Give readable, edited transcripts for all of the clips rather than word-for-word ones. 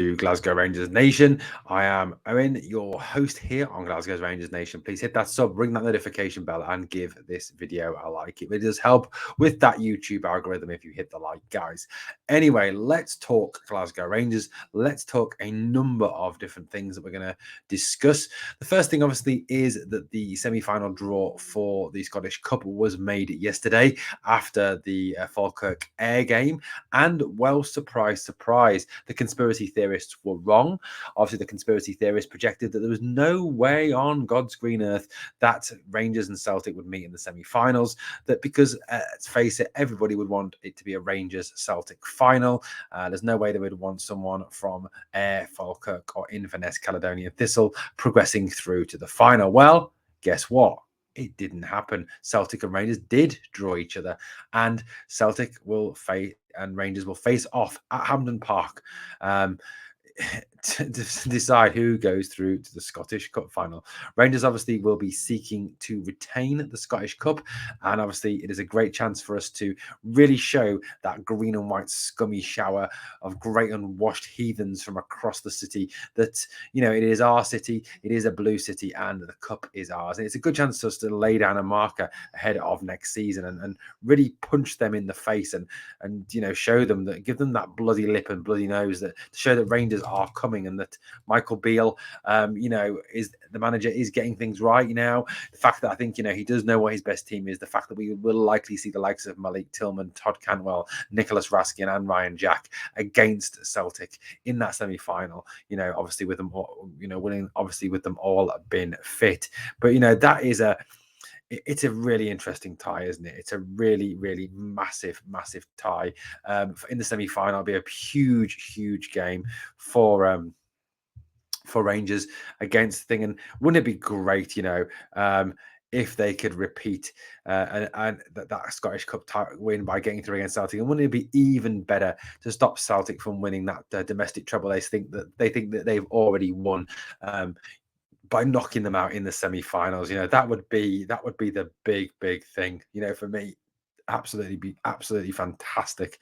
to Glasgow Rangers Nation. I am Owen, your host here on Glasgow Rangers Nation. Please hit that sub, ring that notification bell, and give this video a like. It really does help with that YouTube algorithm if you hit the like, guys. Anyway, let's talk Glasgow Rangers. Let's talk a number of different things that we're going to discuss. The first thing, obviously, is that the semi-final draw for the Scottish Cup was made yesterday after the Falkirk Air game. And, well, surprise, surprise, the conspiracy theorists were wrong. Obviously, the conspiracy theorists projected that there was no way on God's green earth that Rangers and Celtic would meet in the semi-finals. That because, let's face it, everybody would want it to be a Rangers-Celtic final. There's no way they would want someone from Ayr, Falkirk, or Inverness, Caledonian Thistle progressing through to the final. Well, guess what? It didn't happen. Celtic and Rangers did draw each other, and Celtic will face and Rangers will face off at Hampden Park to decide who goes through to the Scottish Cup final. Rangers obviously will be seeking to retain the Scottish Cup, and obviously it is a great chance for us to really show that green and white scummy shower of great unwashed heathens from across the city that, you know, it is our city, it is a blue city, and the cup is ours. And it's a good chance for us to lay down a marker ahead of next season and really punch them in the face and you know, show them that, give them that bloody lip and bloody nose, that to show that Rangers are coming and that Michael Beale, you know, is the manager, is getting things right now. The fact that I think, you know, he does know what his best team is, the fact that we will likely see the likes of Malik Tillman, Todd Cantwell, Nicholas Raskin and Ryan Jack against Celtic in that semi-final, you know, obviously with them all, you know, winning, obviously with them all been fit. But, you know, that is it's a really interesting tie, isn't it? It's a really, really massive, massive tie. In the semi-final, it'll be a huge, huge game for Rangers against Thing. And wouldn't it be great, you know, if they could repeat and that Scottish Cup win by getting through against Celtic? And wouldn't it be even better to stop Celtic from winning that domestic treble they think that they've already won? By knocking them out in the semi-finals, you know, that would be the big thing, you know, for me. Absolutely fantastic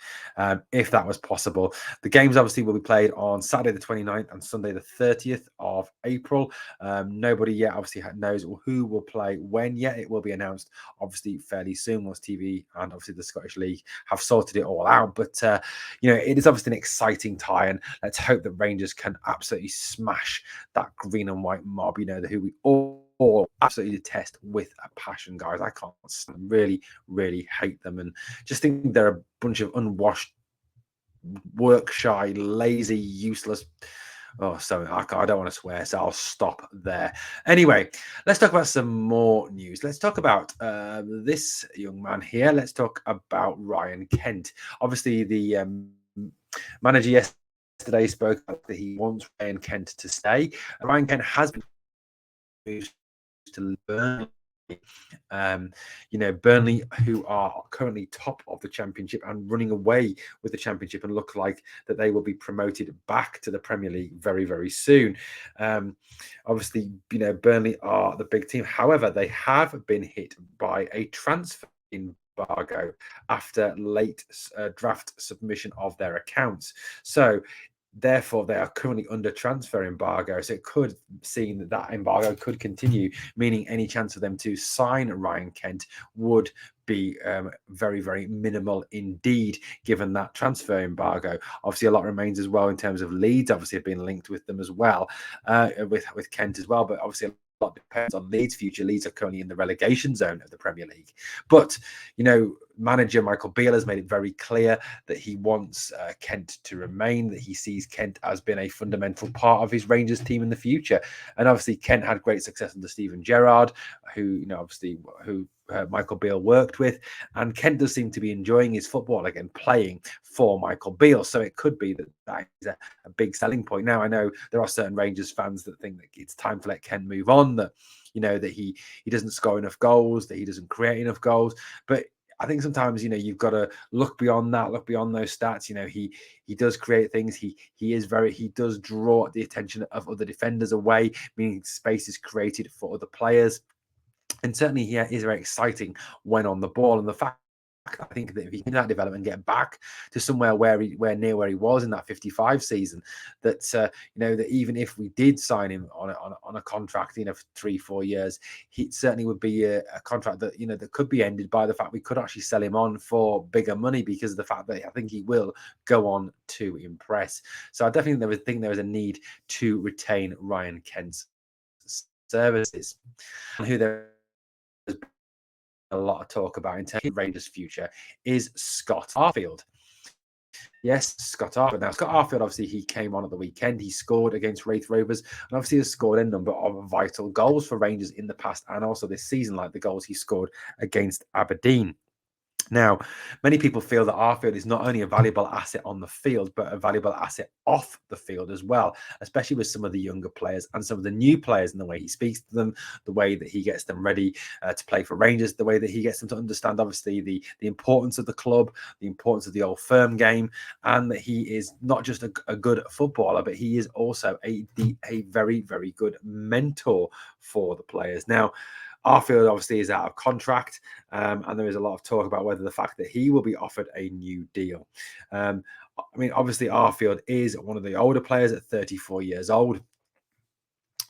if that was possible. The games obviously will be played on Saturday the 29th and Sunday the 30th of April. Nobody yet obviously knows who will play when yet. It will be announced obviously fairly soon once TV and obviously the Scottish League have sorted it all out. But you know, it is obviously an exciting tie, and let's hope that Rangers can absolutely smash that green and white mob, you know, who we all absolutely detest with a passion, guys. I can't really, really hate them and just think they're a bunch of unwashed, work shy, lazy, useless. Oh, sorry, I don't want to swear, so I'll stop there. Anyway, let's talk about some more news. Let's talk about this young man here. Let's talk about Ryan Kent. Obviously, the manager yesterday spoke about that he wants Ryan Kent to stay. Ryan Kent has been moved to Burnley. You know, Burnley, who are currently top of the championship and running away with the championship, and look like that they will be promoted back to the Premier League very, very soon. Obviously, you know, Burnley are the big team. However, they have been hit by a transfer embargo after late draft submission of their accounts. So therefore, they are currently under transfer embargo. So it could seem that embargo could continue, meaning any chance for them to sign Ryan Kent would be very, very minimal indeed, given that transfer embargo. Obviously, a lot remains as well in terms of Leeds. Obviously, have been linked with them as well, with Kent as well. But obviously, a lot depends on Leeds' future. Leeds are currently in the relegation zone of the Premier League. But, you know, manager Michael Beale has made it very clear that he wants Kent to remain, that he sees Kent as being a fundamental part of his Rangers team in the future. And obviously, Kent had great success under Steven Gerrard, who, you know, obviously, who Michael Beale worked with, and Kent does seem to be enjoying his football again, playing for Michael Beale. So it could be that that is a big selling point. Now, I know there are certain Rangers fans that think that it's time to let Kent move on, that, you know, that he doesn't score enough goals, that he doesn't create enough goals. But I think sometimes, you know, you've got to look beyond that, look beyond those stats. You know, he does create things. He does draw the attention of other defenders away, meaning space is created for other players. And certainly he is very exciting when on the ball. And the fact I think that if he can that development and get back to somewhere where near where he was in that 55 season, that that even if we did sign him on a contract, for 3-4 years, he certainly would be a contract that that could be ended by the fact we could actually sell him on for bigger money, because of the fact that I think he will go on to impress. So I definitely think there is a need to retain Ryan Kent's services, and who there's a lot of talk about in terms of Rangers' future is Scott Arfield. Yes, Scott Arfield. Now, Scott Arfield, obviously, he came on at the weekend. He scored against Wraith Rovers, and obviously has scored a number of vital goals for Rangers in the past and also this season, like the goals he scored against Aberdeen. Now, many people feel that Arfield is not only a valuable asset on the field, but a valuable asset off the field as well, especially with some of the younger players and some of the new players, and the way he speaks to them, the way that he gets them ready to play for Rangers, the way that he gets them to understand, obviously, the importance of the club, the importance of the Old Firm game, and that he is not just a good footballer, but he is also a very, very good mentor for the players. Now, Arfield obviously is out of contract, and there is a lot of talk about whether the fact that he will be offered a new deal. Obviously, Arfield is one of the older players at 34 years old.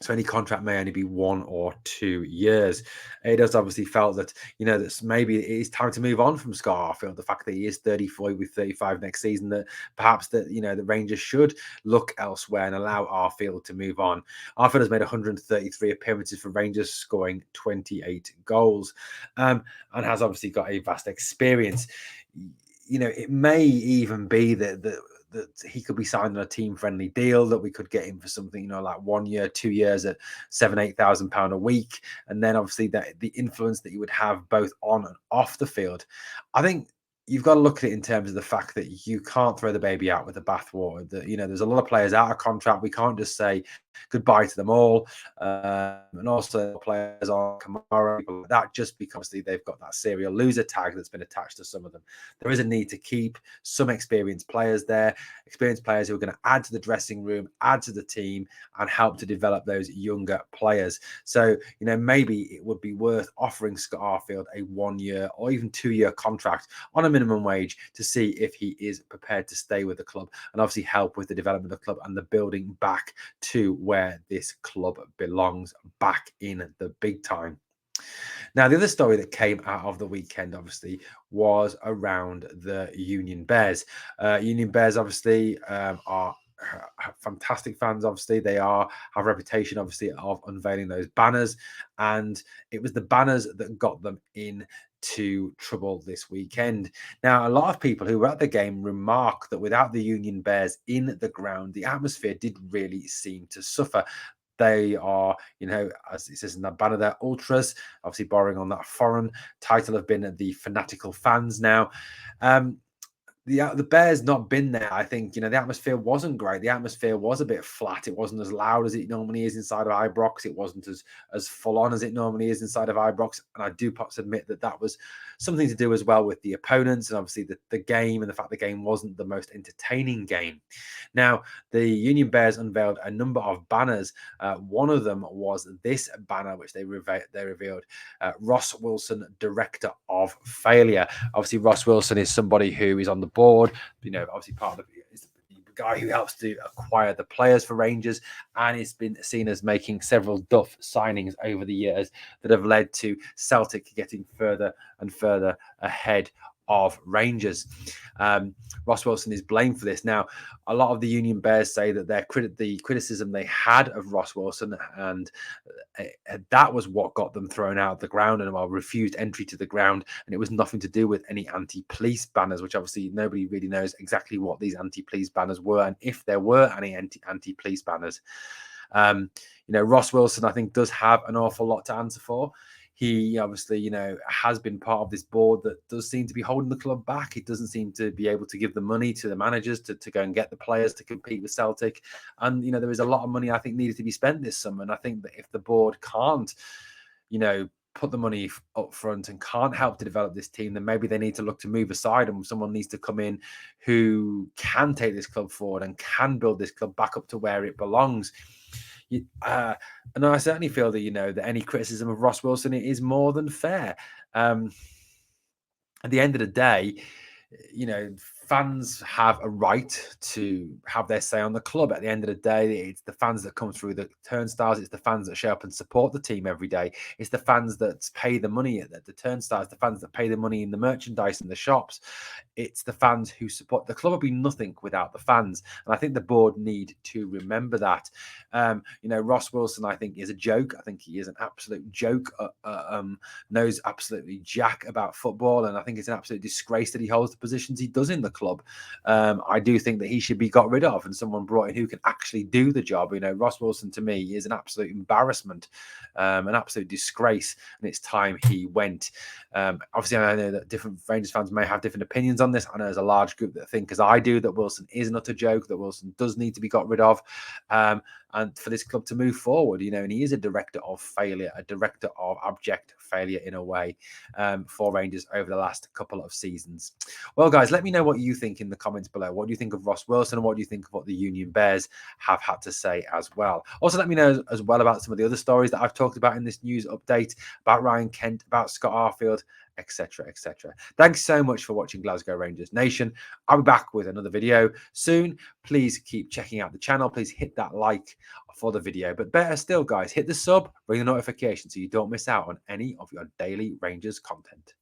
So any contract may only be 1 or 2 years. It does obviously felt that, that maybe it is time to move on from Scott Arfield. The fact that he is 34 with 35 next season, that perhaps that, the Rangers should look elsewhere and allow Arfield to move on. Arfield has made 133 appearances for Rangers, scoring 28 goals, and has obviously got a vast experience. It may even be that he could be signed on a team-friendly deal, that we could get him for something, like 1 year, 2 years at £7,000-8,000 a week. And then obviously that the influence that he would have both on and off the field. I think you've got to look at it in terms of the fact that you can't throw the baby out with the bathwater. That there's a lot of players out of contract. We can't just say goodbye to them all. And also players on Kamara, people like that, just because they've got that serial loser tag that's been attached to some of them. There is a need to keep some experienced players there, experienced players who are going to add to the dressing room, add to the team, and help to develop those younger players. So, maybe it would be worth offering Scott Arfield a 1 year or even 2 year contract on a minimum wage to see if he is prepared to stay with the club, and obviously help with the development of the club and the building back to where this club belongs, back in the big time. Now, the other story that came out of the weekend, obviously, was around the Union Bears. Union Bears, obviously, are fantastic fans. Obviously, they have a reputation, obviously, of unveiling those banners, and it was the banners that got them into trouble this weekend. Now, a lot of people who were at the game remarked that without the Union Bears in the ground, the atmosphere did really seem to suffer. They are, as it says in that banner, they're ultras, obviously borrowing on that foreign title, have been the fanatical fans now. The Bears not been there. I think, the atmosphere wasn't great. The atmosphere was a bit flat. It wasn't as loud as it normally is inside of Ibrox. It wasn't as full on as it normally is inside of Ibrox. And I do perhaps admit that was something to do as well with the opponents, and obviously the game, and the fact the game wasn't the most entertaining game. Now, the Union Bears unveiled a number of banners. One of them was this banner, which they revealed, Ross Wilson, Director of Failure. Obviously, Ross Wilson is somebody who is on the board, obviously part of the guy who helps to acquire the players for Rangers, and it's been seen as making several duff signings over the years that have led to Celtic getting further and further ahead of Rangers. Ross Wilson is blamed for this. Now, a lot of the Union Bears say that the criticism they had of Ross Wilson, and that was what got them thrown out of the ground and refused entry to the ground, and it was nothing to do with any anti-police banners, which obviously nobody really knows exactly what these anti-police banners were, and if there were any anti-police banners. Ross Wilson, I think, does have an awful lot to answer for. He obviously, has been part of this board that does seem to be holding the club back. It doesn't seem to be able to give the money to the managers to go and get the players to compete with Celtic. And, there is a lot of money, I think, needed to be spent this summer. And I think that if the board can't, put the money up front and can't help to develop this team, then maybe they need to look to move aside, and someone needs to come in who can take this club forward and can build this club back up to where it belongs. And I certainly feel that, that any criticism of Ross Wilson is more than fair. at the end of the day, you know, fans have a right to have their say on the club. At the end of the day, it's the fans that come through the turnstiles. It's the fans that show up and support the team every day. It's the fans that pay the money at the turnstiles, the fans that pay the money in the merchandise in the shops. It's the fans who support the club. Would be nothing without the fans, and I think the board need to remember that. You know, Ross Wilson, I think, is a joke. I think he is an absolute joke. Knows absolutely jack about football, and I think it's an absolute disgrace that he holds the positions he does in the club. I do think that he should be got rid of, and someone brought in who can actually do the job. You know, Ross Wilson to me is an absolute embarrassment, an absolute disgrace, and it's time he went. Obviously, I know that different Rangers fans may have different opinions on this. I know there's a large group that think, as I do, that Wilson is an utter joke, that Wilson does need to be got rid of. And for this club to move forward, you know, and he is a director of failure, a director of abject failure in a way, for Rangers over the last couple of seasons. Well, guys, let me know what you think in the comments below. What do you think of Ross Wilson, and what do you think of what the Union Bears have had to say as well? Also, let me know as well about some of the other stories that I've talked about in this news update, about Ryan Kent, about Scott Arfield, etc., etc. Thanks so much for watching Glasgow Rangers Nation. I'll be back with another video soon. Please keep checking out the channel. Please hit that like for the video. But better still, guys, hit the sub, ring the notification so you don't miss out on any of your daily Rangers content.